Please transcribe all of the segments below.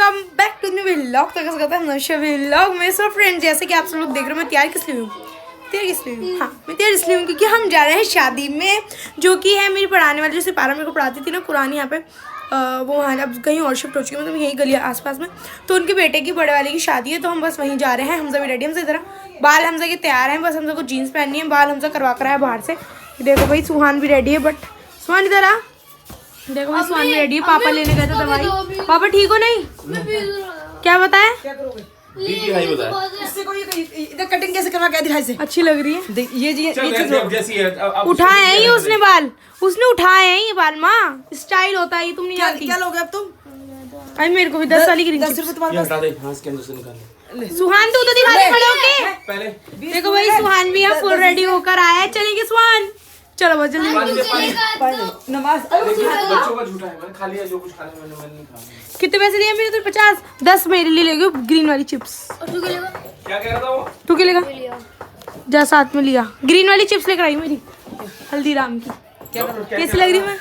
Welcome back to new vlog. तो कैसे करते हैं नशा व्लॉग में। सो फ्रेंड, जैसे कि आप सब लोग देख रहे हो, मैं तैयार किस लिए हूँ? हाँ, मैं तैयार इसलिए हूँ क्योंकि हम जा रहे हैं शादी में, जो कि है मेरी पढ़ाने वाली, जो सिपारा मेरे को पढ़ाती थी ना कुरान, यहाँ पे वो वहाँ अब कहीं और शिफ्ट हो चुकी है, मतलब यही गली आसपास में। तो उनके बेटे की बड़े वाले की शादी है, तो हम बस वहीं जा रहे हैं। हमजा भी रेडी, हमसे इधर बाल हमजा के तैयार हैं, बस हमसे को जीन्स पहननी है, बाल हमसे करवा कर आया बाहर से। देखो भाई सुहान भी रेडी है, बट सुहान इधर आ। देखो भाई सुहान भी रेडी है। पापा लेने गए थे दवाई। पापा ठीक हो नहीं? क्या बताए? इधर कटिंग कैसे करवा के दिखाई से अच्छी लग रही है ये उठाए हैं ये उसने बाल, उसने उठाए हैं ये बाल। माँ स्टाइल होता है ये, तुम नहीं जानती। क्या लोगे अब तुम? अरे मेरे को भी 10 साल की रिंग। 10 रुपए तुम्हारे पास। सुहान तू तो दिखा दे खड़े होके। देखो भाई सुहान भी यहाँ फुल रेडी होकर आया है। चलेंगे सुहान, चलो बहुत जल्दी। नमाज बच्चों का झूठा है, मैंने खा लिया जो कुछ खाने मैंने नहीं खाया। कितने पैसे लिए मेरे? तो 50 10 मेरे लिए ले गए ग्रीन वाली चिप्स। क्या कह रहा था वो? तू क्या लेगा? जा साथ में लिया, ग्रीन वाली चिप्स लेकर आई मेरी हल्दीराम की। कैसी लग रही मैं?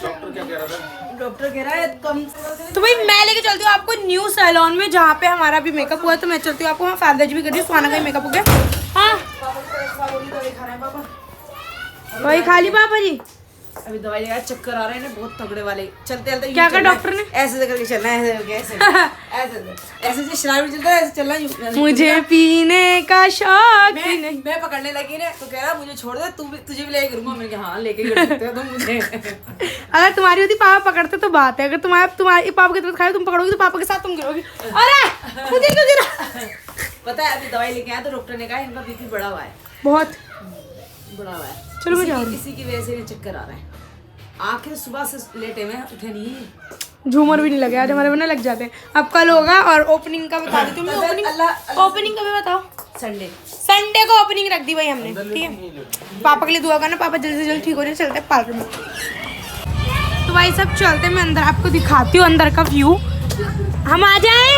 डॉक्टर क्या कह रहा था? डॉक्टर कह रहा है कम। तो भाई मैं लेके चलती हूँ आपको न्यू सैलून में, जहाँ पे हमारा भी मेकअप हुआ है। तो मैं चलती हूँ आपको वहाँ फादर भी कर रही हूँ। सुहाना का ही मेकअप हो गया। हाँ वही खा ली पापा जी। अभी दवाई लेगा, चक्कर आ रहे हैं बहुत तगड़े वाले। चलते चलते क्या कहा डॉक्टर ने? ऐसे करके चलना है, ऐसे करके ऐसे ऐसे शराब चलता है, ऐसे चलना है। मुझे पीने का शौक ही नहीं। मैं पकड़ने लगी ना तो कह रहा मुझे छोड़ दे, तू भी तुझे भी लेके करूंगा। मैंने कहा हाँ लेके कर सकते हो तुम मुझे। अगर तुम्हारी होती पापा पकड़ते तो बात है, अगर तुम्हारे पापा की तरफ खाए तुम पकड़ोगी तो पापा के साथ तुम गिरोगी। अरे मुझे क्यों गिरा? पता है अभी दवाई लेके आया तो डॉक्टर ने कहा इनका बीपी बढ़ा हुआ है, बहुत बढ़ा हुआ है। चलो मैं जा रही हूँ। इसी की वजह से इन्हें चक्कर आ रहे हैं। आखिर सुबह से लेटे हुए उठे नहीं। झूमर भी नहीं लगे आज हमारे, वरना लग जाते हैं। अब कल होगा। और ओपनिंग का बता दी तुमने? ओपनिंग का भी बताओ। संडे को ओपनिंग रख दी भाई हमने, ठीक है। पापा के लिए दुआ करना, पापा जल्दी से जल्दी ठीक हो जाए। चलते हैं पार्लर में। तो भाई सब चलते, मैं अंदर आपको दिखाती हूँ अंदर का व्यू। हम आ जाए?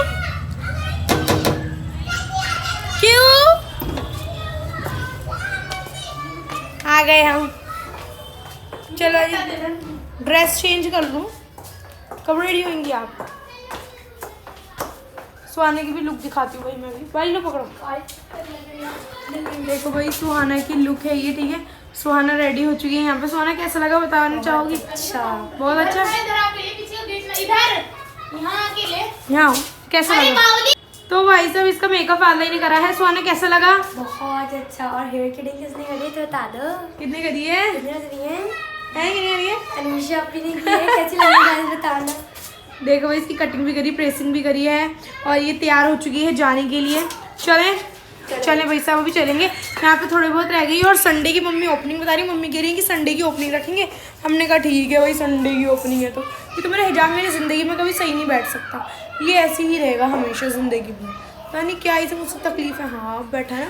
क्यों आ गए हम? चलो ड्रेस चेंज कर लूँ, कब रेडी होंगी आप? सुहाना की भी लुक दिखाती हूँ भाई मैं भी। भाई लो पकड़ो। देखो भाई सुहाना की लुक है ये, ठीक है। सुहाना रेडी हो चुकी है यहाँ पे। सुहाना कैसा लगा बताना चाहोगी? अच्छा, बहुत अच्छा। यहाँ कैसा लगा? तो भाई साहब इसका मेकअप आधा ही नहीं करा है। सुहाना कैसा लगा? बहुत अच्छा। और हेयर कटिंग किसने करी तो बता दो। कितने करी है? कितने करी है? कितने करी है? अनुषा अपनी ने की है। कैसी लगी गाइस बताना। देखो भाई इसकी कटिंग भी करी, प्रेसिंग भी करी है, और ये तैयार हो चुकी है जाने के लिए। चलें भाई साहब, अभी चलेंगे। यहाँ पे थोड़े बहुत रह गई। और संडे की मम्मी ओपनिंग बता रही, मम्मी कह रही है कि संडे की ओपनिंग रखेंगे। हमने कहा ठीक है भाई, संडे की ओपनिंग है तो मेरा हिजाब मेरी ज़िंदगी में कभी सही नहीं बैठ सकता। ये ऐसे ही रहेगा हमेशा ज़िंदगी में। पता नहीं क्या इसे मुझसे तकलीफ है। हाँ बैठा है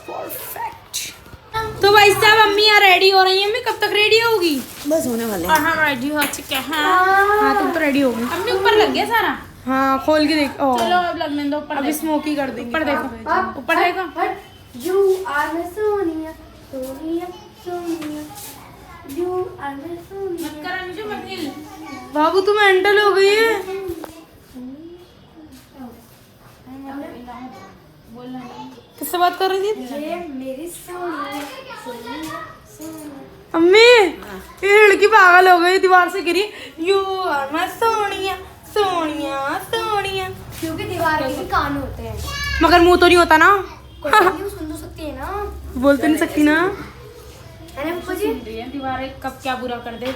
परफेक्ट। तो भाई साहब अम्मी यहाँ रेडी हो रही है। मैं कब तक रेडी होगी? बस होने वाले और हम रेडी हो चुके हैं। हाँ तुम तो रेडी हो गई। अम्मी ऊपर लग गया सारा। हाँ खोल के देख। चलो अब लगने दो ऊपर। अभी स्मोकी कर देंगे। ऊपर देखो, ऊपर देखो। You are my Sonia Sonia Sonia. You are my Sonia. मत कर अनुषा, मत हिल। बाबू तुम मेंटल हो गई है। किससे बात कर रही थी? ये मेरी सोनिया सोनिया सोनिया। अम्मी ये लड़की पागल हो गई, दीवार से गिरी। You are my Sonia Sonia Sonia. क्योंकि दीवार के भी कान होते हैं, मगर मुंह तो नहीं होता ना। कोई नहीं सुन तो सकती है ना। बोल तो नहीं सकती ना। है ना पप्पा जी? दीवार कब क्या बुरा कर दे।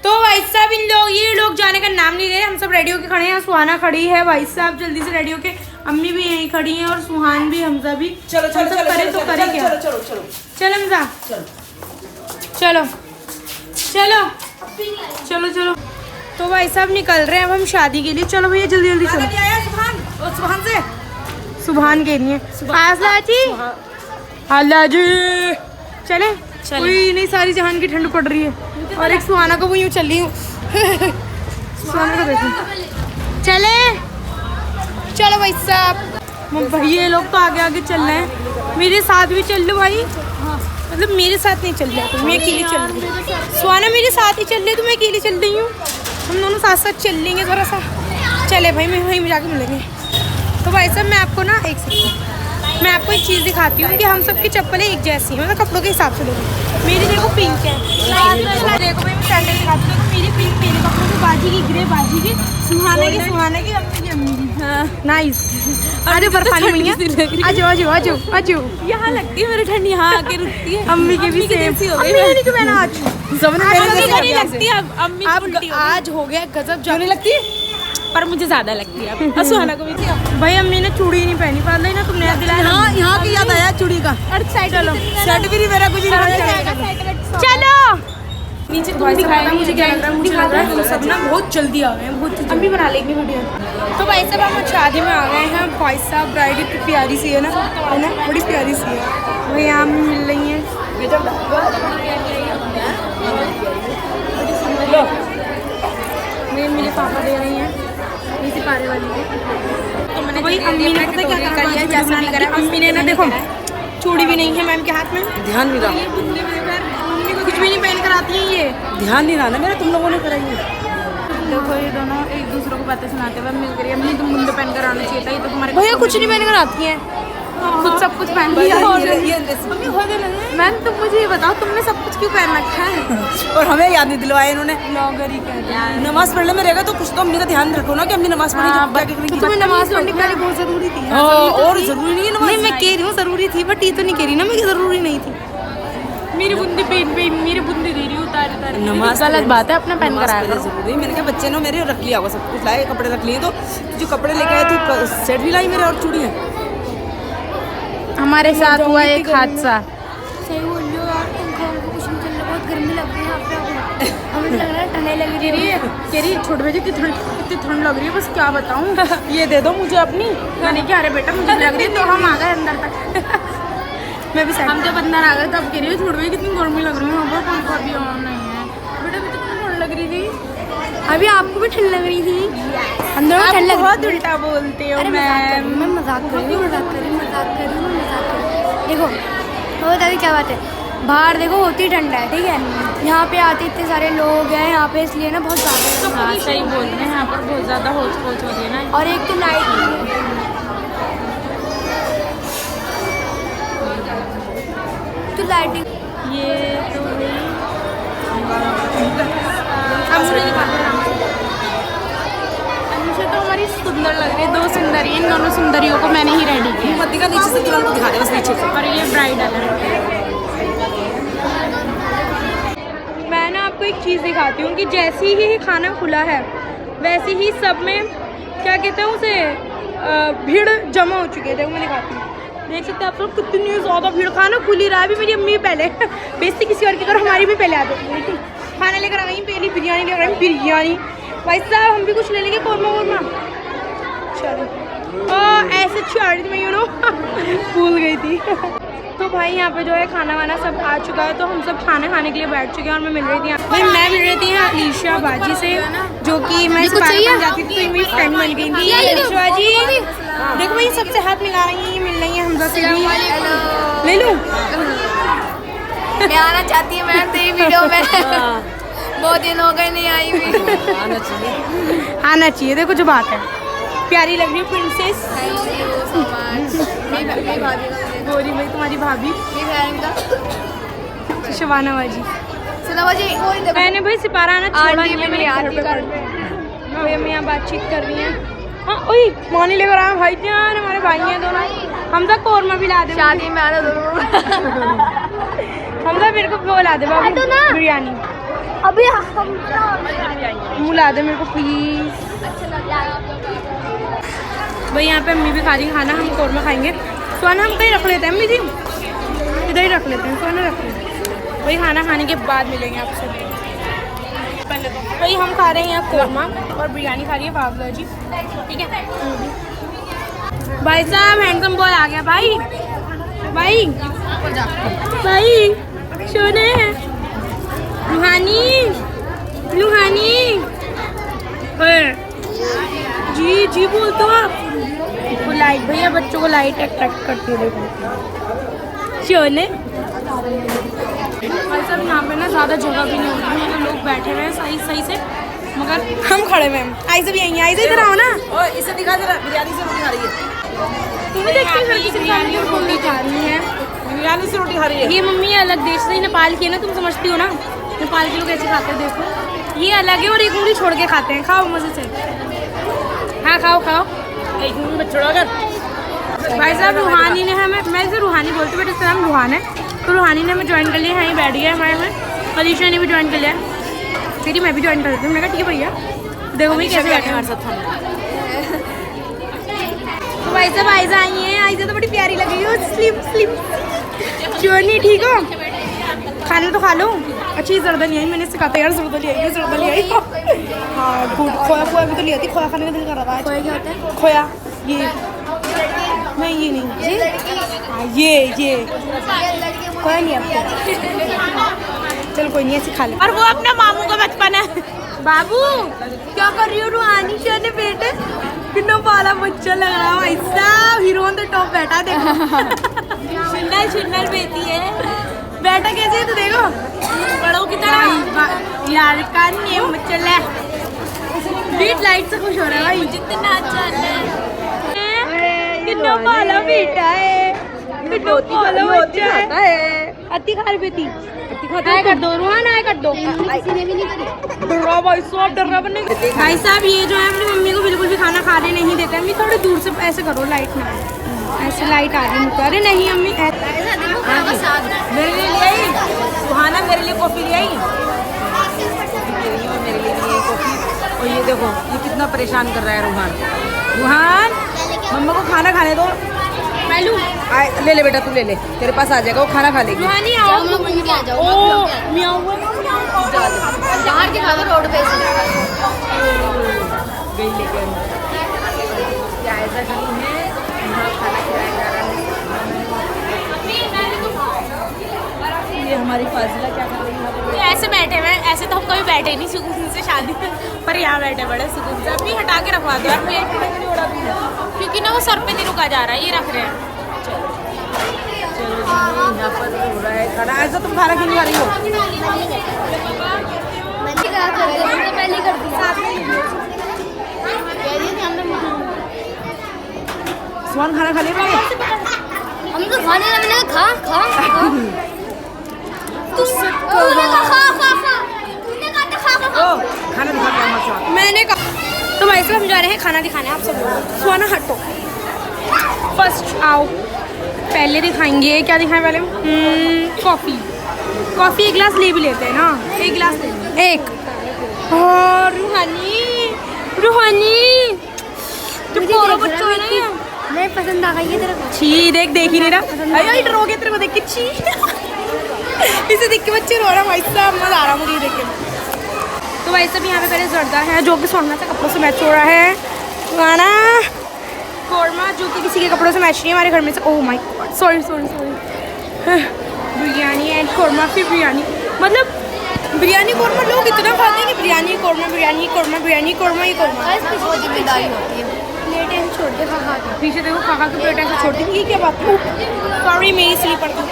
तो भाई साहब ये लोग जाने का नाम नहीं ले रहे। हम सब रेडी होके खड़े हैं। सुहाना खड़ी है भाई साहब जल्दी से रेडी होके। अम्मी भी यहीं खड़ी हैं और सुहान भी, हमजा भी। चलो चलो चलो करे तो करे क्या? चलो चलो चलो चल हमजा चलो चलो चलो चलो। तो भाई साहब निकल रहे हैं अब हम शादी के लिए। चलो भैया जल्दी जल्दी चलो। सुभान से सुभान के लिए आसला जी, अल्लाह जी। चले कोई नहीं, सारी जहान की ठंड पड़ रही है। और एक सुहाना को वो यूँ चल रही हूँ। सुहाना को देखो। चलो भाई साहब। भाई ये लोग तो आगे आगे चल रहे हैं, मेरे साथ भी चल लो भाई। मतलब मेरे साथ नहीं चल रहा, मैं अकेली चल रही हूँ। सुहाना मेरे साथ ही चल रही है, तो मैं अकेली चल रही हूँ। हम दोनों साथ साथ चल लेंगे ज़रा सा। चले भाई, मैं वहीं में जाके मिलेंगे। तो भाई साहब मैं आपको ना एक चीज़ दिखाती हूँ कि हम सबकी चप्पलें एक जैसी हैं, मतलब कपड़ों के हिसाब से लोग। मेरी देखो पिंक है, देखो भाई मैं सैंडल दिखाती हूँ। मेरी पिंक, मेरे कपड़ों की बाजी की, ग्रे बाजी की, सुहाने की, अम्मी की। नाइस। अरे बर्फानी मिली है। आजो यहाँ लगती है मेरी ठंड, यहाँ आके रुकती है। अम्मी की भी सेम सी हो गई। अम्मी की मैंने आज नहीं लगती है अम्मी अब आज हो गया गजब। जो नहीं लगती पर मुझे ज्यादा लगती है। और सुहाना को भी थी। भाई अम्मी ने चूड़ी नहीं पहनी, पहले ना तुमने याद दिलाया। हाँ, यहाँ की याद आया चूड़ी का। चलो शर्ट भी नहीं, मेरा कुछ नहीं। चलो नीचे तुम दिखाया, मुझे क्या लग रहा है, मुझे लग रहा है हम सब ना बहुत जल्दी आ गए हैं, बहुत जल्दी। अम्मी बना लेंगे वीडियो। तो भाई साहब हम शादी में आ गए हैं। भाई साहब ब्राइड इतनी प्यारी सी है ना, बड़ी प्यारी सी है। वही यहाँ मिल रही है। मेरे पापा दे रही हैं सिपारे वाली को। तो मैंने वही अम्मी ने पता क्या कर लिया, जैसा नहीं करा अम्मी ने ना। देखो चूड़ी भी नहीं है मैम के हाथ में, ध्यान नहीं रहा, मम्मी को कुछ भी नहीं पहन कर आती है ये। ध्यान नहीं रहा ना मेरा, तुम लोगों ने कराई है। देखो ये दोनों एक दूसरे को बातें सुनाते हुए मिल रही है। अम्मी तुम मुंडे पहन कर आना चाहिए था, ये तो तुम्हारे भैया कुछ नहीं पहन कर आती है, खुद सब कुछ पहन लिया। मैम तुम मुझे ये बताओ, तुमने सब कुछ क्यों पहन रखा है? और हमें याद नहीं दिलवाया इन्होंने। ब्लॉगर ही नमाज पढ़ने में रहेगा तो कुछ तो अम्मी का ध्यान रखो ना कि अम्मी नमाज पढ़ी तो क्या करेंगी। तुम्हें नमाज पढ़नी पहले बहुत जरूरी थी। और जरूरी नहीं है नमाज। नहीं मैं कह रही हूँ जरूरी थी, बट ये तो नहीं कह रही ना मैं जरूरी नहीं थी। मेरी बुंदी पहन मेरी बुंदी दे रही उतार नमाज गलत बात है, अपना पहन कर आया करो। जरूरी। मैंने कहा बच्चे ने मेरे रख लिया होगा, सब कुछ लाए, कपड़े रख लिए। तो जो कपड़े लेके आए थे सेट भी लाई मेरे, और चूड़ी है। हमारे साथ हुआ एक हादसा। सही बोल रही हो यार, पंखा कुछ नहीं चल रहा, बहुत गर्मी लग रही है यहाँ पे। हमें लग रहा है ठंडे लग रही है। कह रही छोटे बजे कितनी ठंड लग रही है, बस क्या बताऊँ। ये दे दो मुझे अपनी। मैंने क्या, अरे बेटा मुझे लग रही है। तो हम आ गए अंदर तक। मैं भी हम जब अंदर आ गए तब कह रही है छोटे बजे कितनी गर्मी लग रही है, वहाँ पर पंखा भी ऑन नहीं है। बेटा भी कितनी ठंड लग रही थी। अभी आपको भी ठंड लग रही थी अंदर में, ठंड लग बहुत उल्टा बोलते हो मैम। मैं मजाक कर रही हूँ। देखो वो बताइए क्या बात है, बाहर देखो होती ठंड है, ठीक है। यहाँ पे आते इतने सारे लोग हैं यहाँ पे, इसलिए ना बहुत ज़्यादा। हाँ सही बोल रहे हैं, यहाँ पर बहुत ज़्यादा होच पोच हो रही है ना। और एक तो लाइट तो लाइटिंग ये तो मुझे तो हमारी सुंदर लग रही है, दो सुंदरी, इन दोनों सुंदरियों को मैंने ही रेडी किया। मत दिखा, नीचे से तुरंत दिखा दे बस, नीचे से। और ये ब्राइडल है। मैं ना आपको एक चीज़ दिखाती हूँ कि जैसे ही खाना खुला है वैसे ही सब में क्या कहते हैं उसे भीड़ जमा हो चुकी है। देखो मैं दिखाती हूँ, देख सकते हैं आप लोग कितनी ज़्यादा भीड़। खाना खुल ही रहा है। अभी मेरी अम्मी पहले बेइज्जती किसी और की करो, हमारी भी पहले आ जाती है। खाना लेकर आ गई, पहली बिरयानी लेकर आई, बिरयानी। भाई साहब हम भी कुछ ले लेंगे, कौरमा वौरमा। चलो ऐसे चार दिन में यू नो भूल गई थी। तो भाई यहाँ पे जो है खाना वाना सब आ चुका है, तो हम सब खाना खाने के लिए बैठ चुके हैं। और मैं मिल रही थी भाई, मैं मिल रही थी यहाँ अलीशा बाजी से, जो कि मैं जाती थी तो मेरी फ्रेंड बन गई थी। अलीशा बाजी देखो भाई सबसे हाथ मिला रही हैं, ये मिल रही है हमजा से भी। ले लूँ? मैं आना चाहती हूँ मैम तेरी वीडियो में। बहुत दिन हो गए नहीं आई हुई। आना चाहिए। देखो जो बात है, प्यारी लग रही है प्रिंसेस। गोरी भाई तुम्हारी भाभी शबाना बाजी। मैंने भाई सिपारा आना छोड़ा नहीं, मैं मेरे घर पे कर भाई हम यहाँ बातचीत कर रही हैं। हाँ ओए मानी लेकर आए भाई जान, हमारे भाई हैं दोनों। हम तो कौरमा भी ला दे, शादी में आना दोनों। हम तो मेरे को वो ला दे बाबू बिरयानी। अभी मुँह ला दे मेरे को प्लीज। भाई यहाँ पे अम्मी भी खा रही खाना, हम कौरमा खाएंगे। सोना हम कहीं रख लेते हैं अम्मी जी, इधर ही रख लेते हैं, सोना रख लेते हैं। वही खाना खाने के बाद मिलेंगे आपसे। वही हम खा रहे हैं यहाँ कौरमा और बिरयानी खा रही है बाबला जी, ठीक है। भाई साहब हैंडसम बॉय आ गया भाई। भाई भाई सोने लुहानी लुहानी जी जी बोल तो आप। वो लाइट भैया बच्चों को लाइट अट्रैक्ट करती है, देखो सोने। भाई साहब यहाँ पे ना ज़्यादा जगह भी नहीं होती है, मतलब लोग बैठे हुए हैं सही सही से। मगर हम खड़े मैम आइजा भी आई आइजा इधर आओ ना। और इसे दिखा जरा, बिरयानी से रोटी खा रही है। तुम्हें देखते हैं लड़की बिरयानी और रोटी खा रही है। बिरयानी से रोटी खा रही है। ये मम्मी अलग देश से नेपाल की है ना, तुम समझती हो ना नेपाल के लोग ऐसे खाते हैं। देखो ये अलग है और एक उंगली छोड़ के खाते हैं। खाओ मजे से, हाँ खाओ खाओ। एक उंगली में छोड़ा कर। भाई साहब रूहानी ने हमें, मैं इसे रूहानी बोलती हूँ बट इसका नाम रूहान है, तो रूहानी ने हमें ज्वाइन कर लिया है। यहीं बैठ गया हमारे में। अलीशा ने भी ज्वाइन कर लिया है। फिर मैं भी ज्वाइन कर देती हूँ। मैंने कहा ठीक है भैया, देखो भाई कैसे बैठे हमारे साथ खाने। तो भाई साहब आयजा आई हैं। आयजा तो बड़ी प्यारी लग रही हो, स्लिम स्लिम। जोनी ठीक हो? खाना तो खा लो। अच्छी जर्दा नहीं आई, मैंने इससे कहा था यार जर्दा ले आई, जर्दा ले आई। हाँ गुड। खोया खोया भी तो ले आती, खोया खाने का दिल कर रहा था। खोया क्या होता है? खोया ये नहीं, ये नहीं, हाँ ये खोया नहीं आपको। चलो कोई नहीं, ऐसे खा ले। और वो अपना मामू का बचपन है। बाबू क्या कर रही हो? रूहानी शाह ने बेटे कितना पाला बच्चा लग रहा है भाई साहब। हीरो ऑन द टॉप बैठा, देखो सुंदर सुंदर बेटी है। बैठा कैसे है तो देखो, बड़ों की तरह यार का नेम चला। बीट लाइट से खुश हो रहा है भाई, जितना अच्छा है। कितना पाला बेटा है, कितना पाला बच्चा है। अति खा रही बेटी, आए कर दो रूहान, आए कर दो। भाई साहब डर रहा बनने। भाई साहब ये जो है अपनी मम्मी को बिल्कुल भी खाना खाने नहीं देते। अम्मी थोड़ी दूर से ऐसे करो, लाइट ना ऐसे, लाइट आ रही मुझे। अरे नहीं अम्मी मेरे लिए ले आई सुहाना, मेरे लिए कॉफी ले आई। मेरे लिए कॉफी। और ये देखो ये कितना परेशान कर रहा है रूहान। रूहान मम्मा को खाना खाने दो। ले ले बेटा, तू ले ले, तेरे पास आ जाएगा, वो खाना खा लेगी। रूहानी आओ, आ जाओ। मियाओ बाहर के खा लो रोड पे से। गई लेके ऐसा नहीं है, खाना खिलाया जा रहा है। ये हमारी फाजिला क्या कर रही है? तो ऐसे बैठे हुए, ऐसे तो हम कभी बैठे नहीं सुकून से शादी में, पर यहाँ बैठे बड़े सुकून से। अपनी हटा के रखवा दो यार, प्लेट नहीं उड़ा दी, क्योंकि ना वो सर पे नहीं रुका जा रहा है, ये रख रहे हैं। चलो जी, यहाँ पर हो रहा है खाना। ऐसा तुम खाना क्यों नहीं खा रही हो? पहले कर दी सुहान खाना खा लिया? हम तो खाने का मैंने खा खा तूने खा ओ खाना दिखा के मत। मैंने कहा तो भाई साहब हम जा रहे हैं खाना दिखाने। आप सब लोग सुहाना हटो, फर्स्ट आओ। पहले दिखाएंगे, क्या दिखाएं पहले? कॉफ़ी। कॉफ़ी एक गिलास ले भी लेते हैं ना, एक गिलास ले एक। और रूहानी तुम पूरा बच्चा है ना ये। मैं पसंद आ गई है तेरे को। छी देख ही नहीं रहा। अरे डरोगे तेरे को देख के, छी इसे देख के बच्चे रो रहा। भाई साहब मजा आ रहा मुझे देख के। तो भाई साहब यहाँ पे पहले जर्दा है जो कि सोना से कपड़ों से मैच हो रहा है। गाना कौरमा जो कि किसी के कपड़ों से मैच नहीं है हमारे घर में से। Oh my God, sorry biryani and korma, फिर बिरयानी। मतलब बिरयानी कौरमा लोग इतना खाते हैं कि बिरयानी कौरमा ही कौरमा। जिम्मेदारी होती है, प्लेट ऐसे छोड़ के खा के। पीछे देखो खाका की प्लेट ऐसे छोड़ती है। ये क्या बात है? सॉरी मेरी स्लीपर थी।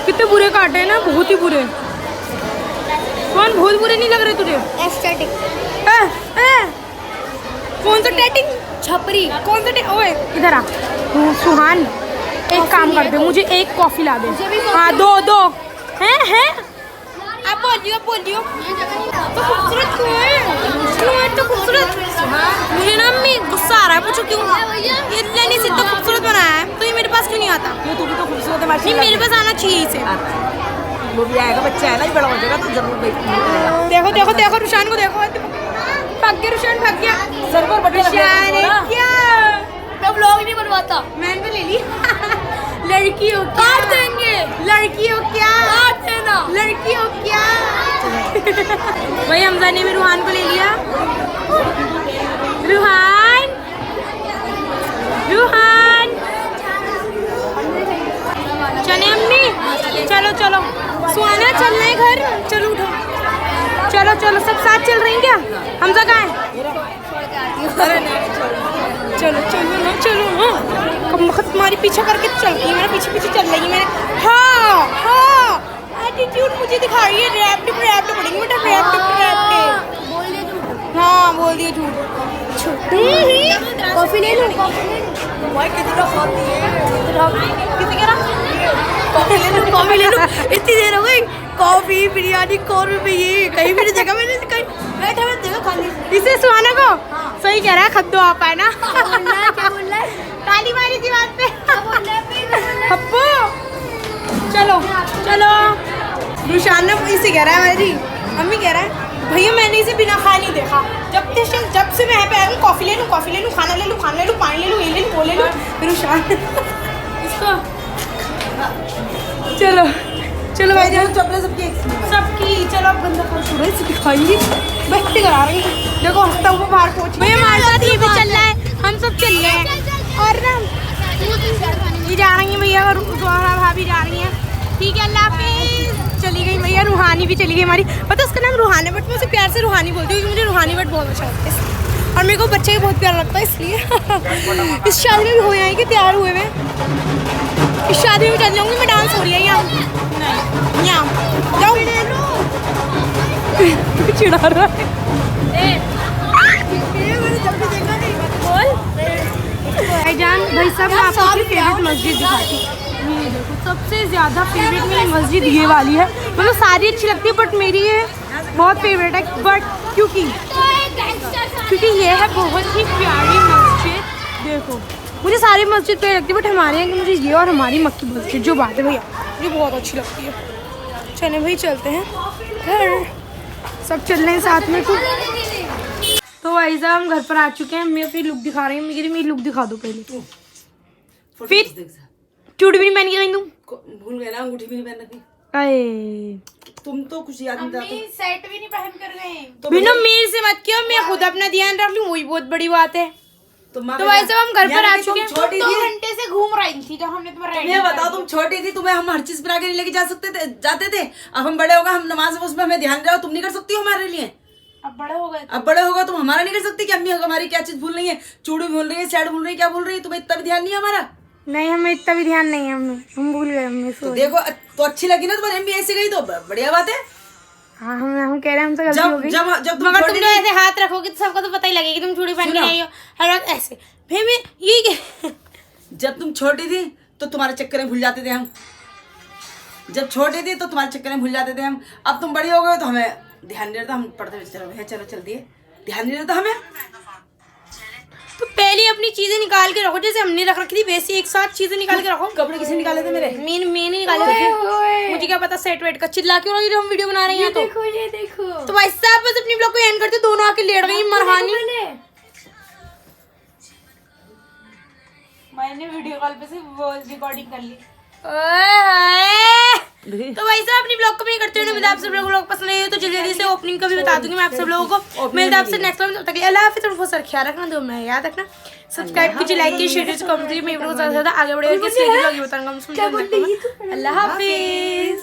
कितने बुरे काटे हैं ना, बहुत ही बुरे। कौन बहुत बुरे नहीं लग रहे तुझे? एस्थेटिक कौन सा टैटिंग छपरी? कौन सा ओए इधर आ। सुहान एक काम कर दे, मुझे एक कॉफी ला दे। हाँ दो हैं आप बोलियो। तो खूबसूरत क्यों है? तो खूबसूरत। मुझे ना मम्मी गुस्सा आ रहा है, पूछो क्यों? ये लेनी से तो खूबसूरत बनाया है, तो ये मेरे पास क्यों नहीं आता? तू भी तो खूबसूरत है नहीं, मेरे पास आना चाहिए इसे। वो भी आएगा, बच्चा है ना, बड़ा हो जाएगा तो जरूर देखो रुशान को देखो। भाग गया रुशान, भाग गया। सर पर बटन रुशान क्या मैं ब्लॉग नहीं बनवाता। मैंने तो ले ली। लड़की हो क्या? काट देंगे। लड़की हो क्या? काट देना। लड़की हो क्या? भाई हमजा ने भी रूहान को ले लिया। रूहान चले अम्मी, चलो सुहाना चलना है घर। चलो उठो, चलो सब साथ चल रही हैं क्या? हमजा कहाँ है? चलो ना। कब तुम्हारी पीछे करके चलती है, मेरे पीछे चल रही है। मैंने हाँ एटीट्यूड मुझे दिखा रही है। रैप्ट पड़ेंगे बेटा, रैप्ट। बोल दिया झूठ। कॉफी ले लूं भाई कितना खाती है, कितनी कह रहा? कॉफी ले लूं, कॉफी ले लूं। इतनी देर हो गई, कॉफी बिरयानी 100 रुपए, ये कहीं भी नहीं देखा मैंने, कहीं बैठा मैं देखा खाली। इसे सुहाना को सही कह रहा है, खद्दो आप है ना। क्या बोल रहा है ताली मारी थी बात पे। अब्बू चलो चलो। रुशाना इसे कह रहा है, मेरी मम्मी कह रहा है भैया मैंने इसे बिना खाए नहीं देखा। जब से मैं यहाँ पे आया हूँ, कॉफी ले लूँ, खाना ले लूँ, पानी ले लूँ, ये ले लूँ, वो ले लूँ। रुशान इसको चलो चलो भाई जान, चॉकलेट सबकी चलो अब गंदा खाओ, शुरू से दिखाएंगी बस्ती करा रही हूँ। देखो हंसता हुआ बाहर पहुँच भैया हमारे साथ ये भी चल रहा है, हम सब चल रहे हैं। और ना ये जा रही है भैया, और भाभी जा रही है। ठीक है, अल्लाह हाफिज़। चली गई भैया, रूहानी भी चली गई हमारी। पता उसका नाम रूहानी, बट मैं उसे प्यार से रूहानी बोलती हूँ, क्योंकि मुझे रूहानी बट बहुत अच्छा लगता है इसलिए। और मेरे को बच्चे भी बहुत प्यार लगता है इसलिए। इस शादी में भी हो जाएंगे तैयार हुए में, इस शादी में चल जाऊँगी मैं। डांस हो रही है यहाँ जाओ चिढ़ा रहा है। भाईजान भाई साहब, मैं आपको अपनी फेवरेट मस्जिद दिखाती हूँ। ये देखो, सबसे ज़्यादा फेवरेट मेरी मस्जिद ये वाली है। मतलब सारी अच्छी लगती है, बट मेरी ये बहुत फेवरेट है। बट क्योंकि ये है बहुत ही प्यारी मस्जिद। देखो मुझे सारी मस्जिद पे लगती है, बट हमारे यहाँ की मुझे ये और हमारी मक्की मस्जिद जो बात है भैया, मुझे बहुत अच्छी लगती है। चले भाई चलते हैं घर, सब चल रहे हैं साथ में। तो भाई साहब हम घर पर आ चुके हैं। मैं अपनी लुक दिखा रही हूँ, मेरी लुक दिखा दो पहले। फिर चूड़ी भी नहीं पहन के गई तुम, भूल गए ना, अंगूठी भी नहीं पहन रखी। अरे तुम तो कुछ याद नहीं था। सेट भी नहीं पहन कर गए। तो बिना मेरे से मत कियो, मैं खुद अपना ध्यान रख लूँ, वही बहुत बड़ी बात है। तो भाई साहब हम घर पर आ चुके हैं। 2 घंटे से घूम रही थी जब हमने तुम्हें बताओ, तुम छोटी थी, तुम्हें हम हर चीज पर आगे नहीं लेके जाते थे। अब हम बड़े हो गए, हम नमाज उसमें हमें ध्यान रहो, तुम नहीं कर सकती हो हमारे लिए। अब बड़े हो गए, अब बड़े होगा तुम हमारा नहीं कर सकती कि अम्मी हमारी क्या चीज भूल रही है, चूड़ी भूल रही है, सेट भूल रही है, क्या भूल रही है, तुम्हें इतना भी ध्यान नहीं है हमारा। नहीं, हमें इतना भी ध्यान नहीं है, हम भूल गए। हमें तो देखो, तो अच्छी लगी ना तुम्हारी अम्मी ऐसे गई तो बढ़िया बात है। हाँ, हम कह रहे हैं हमसे गलती हो गई। जब तुम मगर तुम तो ऐसे हाथ रखोगे तो सबको तो पता ही लगेगा कि तुम चूड़ी पहन के आई हो हर वक्त ऐसे। फिर मैं ये क्या, जब तुम छोटी थी तो तुम्हारे चक्कर में भूल जाते थे हम। जब छोटी थी तो तुम्हारे चक्कर में भूल जाते थे हम। अब तुम बड़ी हो गए तो हमें ध्यान नहीं रहता, हम पढ़ते चलो चल दिए, ध्यान नहीं रहता हमें। तो पहले अपनी चीजें निकाल के रखो, जैसे हमने रख रखी थी वैसे एक साथ चीजें निकाल के रखो। कपड़े किसी निकाले थे मेरे? मैंने निकाले थे, मुझे क्या पता सेट वेट का। चिल्ला क्यों रही, हम वीडियो बना रहे हैं। तो ये देखो तो भाई साहब बस अपनी ब्लॉग को एंड करते, दोनों आके लेट गई मरहानी। मैंने वीडियो कॉल पे से रिकॉर्डिंग कर ली। तो भाई साहब अपनी ब्लॉग को भी करते हुए मिलता है आप सब लोगों को पसंद आई हो तो जल्दी से ओपनिंग का भी बता दूंगी मैं आप सब लोगों को। मिलता है आपसे नेक्स्ट टाइम, तब तक अल्लाह हाफिज़। और बहुत सारा ख्याल रखना, दो मैं याद रखना, सब्सक्राइब कीजिए, लाइक कीजिए, शेयर कीजिए, कमेंट कीजिए। मैं ज़्यादा से ज़्यादा आगे बढ़े, किस बताऊंगा। अल्लाह हाफिज़।